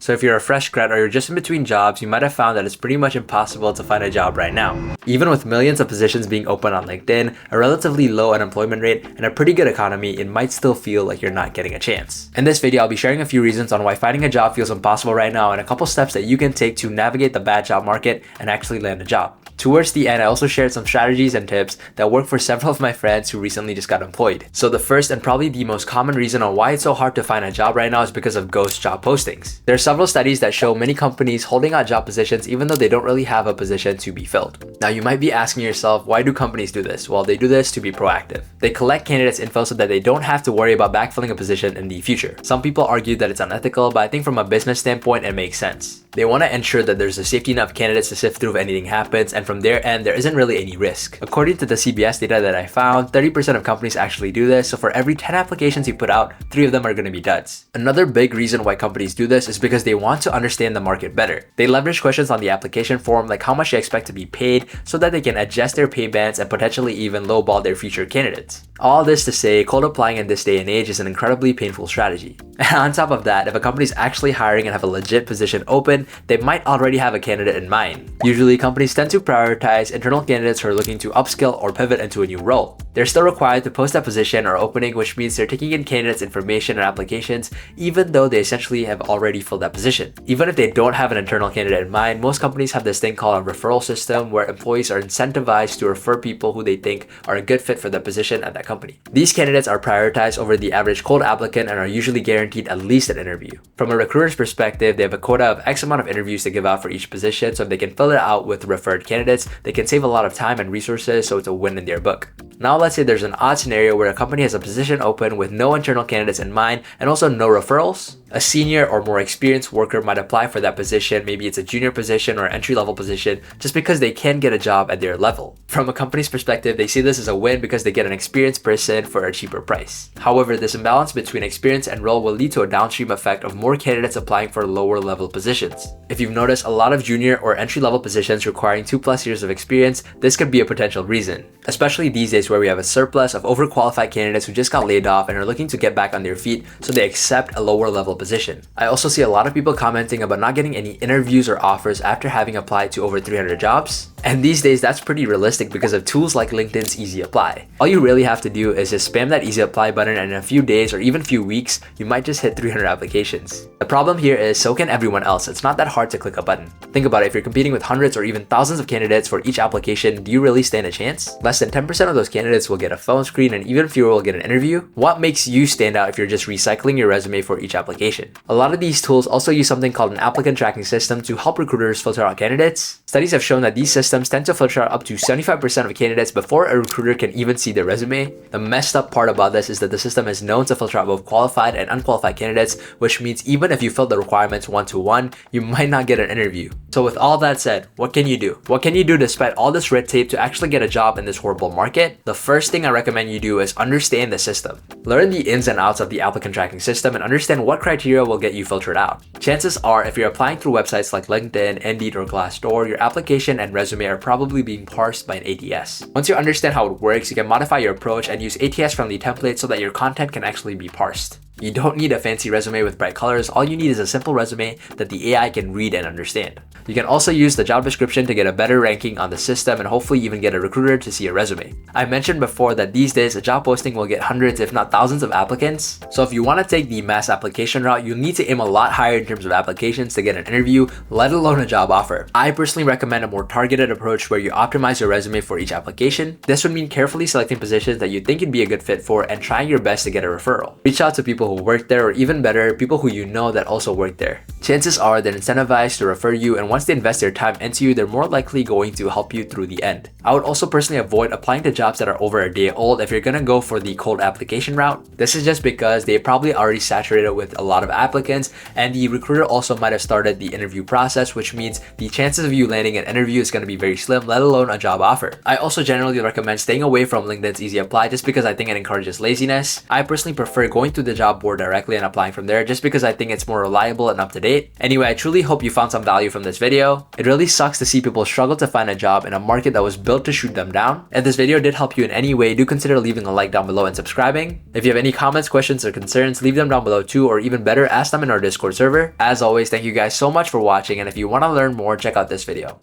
So if you're a fresh grad or you're just in between jobs, you might have found that it's pretty much impossible to find a job right now. Even with millions of positions being open on LinkedIn, a relatively low unemployment rate, and a pretty good economy, it might still feel like you're not getting a chance. In this video, I'll be sharing a few reasons on why finding a job feels impossible right now and a couple steps that you can take to navigate the bad job market and actually land a job. Towards the end, I also shared some strategies and tips that work for several of my friends who recently just got employed. So the first and probably the most common reason on why it's so hard to find a job right now is because of ghost job postings. There are several studies that show many companies holding out job positions even though they don't really have a position to be filled. Now you might be asking yourself, why do companies do this? Well, they do this to be proactive. They collect candidates' info so that they don't have to worry about backfilling a position in the future. Some people argue that it's unethical, but I think from a business standpoint, it makes sense. They want to ensure that there's a safety net of candidates to sift through if anything happens, and from their end, there isn't really any risk. According to the CBS data that I found, 30% of companies actually do this, so for every 10 applications you put out, 3 of them are going to be duds. Another big reason why companies do this is because they want to understand the market better. They leverage questions on the application form like how much they expect to be paid so that they can adjust their pay bands and potentially even lowball their future candidates. All this to say, cold applying in this day and age is an incredibly painful strategy. And on top of that, if a company is actually hiring and have a legit position open, they might already have a candidate in mind. Usually, companies tend to prioritize internal candidates who are looking to upskill or pivot into a new role. They're still required to post that position or opening, which means they're taking in candidates' information and applications even though they essentially have already filled that position. Even if they don't have an internal candidate in mind, most companies have this thing called a referral system where employees are incentivized to refer people who they think are a good fit for the position at that company. These candidates are prioritized over the average cold applicant and are usually guaranteed at least an interview. From a recruiter's perspective, they have a quota of X amount of interviews to give out for each position, so if they can fill it out with referred candidates, they can save a lot of time and resources, so it's a win in their book. Now let's say there's an odd scenario where a company has a position open with no internal candidates in mind and also no referrals. A senior or more experienced worker might apply for that position, maybe it's a junior position or entry-level position, just because they can get a job at their level. From a company's perspective, they see this as a win because they get an experienced person for a cheaper price. However, this imbalance between experience and role will lead to a downstream effect of more candidates applying for lower level positions. If you've noticed a lot of junior or entry-level positions requiring 2+ years of experience, this could be a potential reason, especially these days where we have a surplus of overqualified candidates who just got laid off and are looking to get back on their feet, so they accept a lower level position. I also see a lot of people commenting about not getting any interviews or offers after having applied to over 300 jobs. And these days, that's pretty realistic because of tools like LinkedIn's Easy Apply. All you really have to do is just spam that Easy Apply button, and in a few days or even few weeks, you might just hit 300 applications. The problem here is so can everyone else. It's not that hard to click a button. Think about it, if you're competing with hundreds or even thousands of candidates for each application, do you really stand a chance? Less than 10% of those candidates will get a phone screen and even fewer will get an interview. What makes you stand out if you're just recycling your resume for each application? A lot of these tools also use something called an applicant tracking system to help recruiters filter out candidates. Studies have shown that these systems tend to filter out up to 75% of candidates before a recruiter can even see their resume. The messed up part about this is that the system is known to filter out both qualified and unqualified candidates, which means even if you fill the requirements 1-to-1, you might not get an interview. So with all that said, what can you do? What can you do despite all this red tape to actually get a job in this horrible market? The first thing I recommend you do is understand the system. Learn the ins and outs of the applicant tracking system and understand what criteria will get you filtered out. Chances are, if you're applying through websites like LinkedIn, Indeed, or Glassdoor, your application and resume are probably being parsed by an ATS. Once you understand how it works, you can modify your approach and use ATS-friendly templates so that your content can actually be parsed. You don't need a fancy resume with bright colors. All you need is a simple resume that the AI can read and understand. You can also use the job description to get a better ranking on the system and hopefully even get a recruiter to see a resume. I mentioned before that these days a job posting will get hundreds if not thousands of applicants. So if you want to take the mass application route, you'll need to aim a lot higher in terms of applications to get an interview, let alone a job offer. I personally recommend a more targeted approach where you optimize your resume for each application. This would mean carefully selecting positions that you think you'd be a good fit for and trying your best to get a referral. Reach out to people who work there, or even better, people who you know that also work there. Chances are they're incentivized to refer you, and once they invest their time into you, they're more likely going to help you through the end. I would also personally avoid applying to jobs that are over a day old if you're gonna go for the cold application route. This is just because they probably already saturated with a lot of applicants, and the recruiter also might have started the interview process, which means the chances of you landing an interview is gonna be very slim, let alone a job offer. I also generally recommend staying away from LinkedIn's Easy Apply just because I think it encourages laziness. I personally prefer going to the job board directly and applying from there just because I think it's more reliable and up to date. rate. Anyway, I truly hope you found some value from this video. It really sucks to see people struggle to find a job in a market that was built to shoot them down. If this video did help you in any way, do consider leaving a like down below and subscribing. If you have any comments, questions, or concerns, leave them down below too, or even better, ask them in our Discord server. As always, thank you guys so much for watching, and if you want to learn more, check out this video.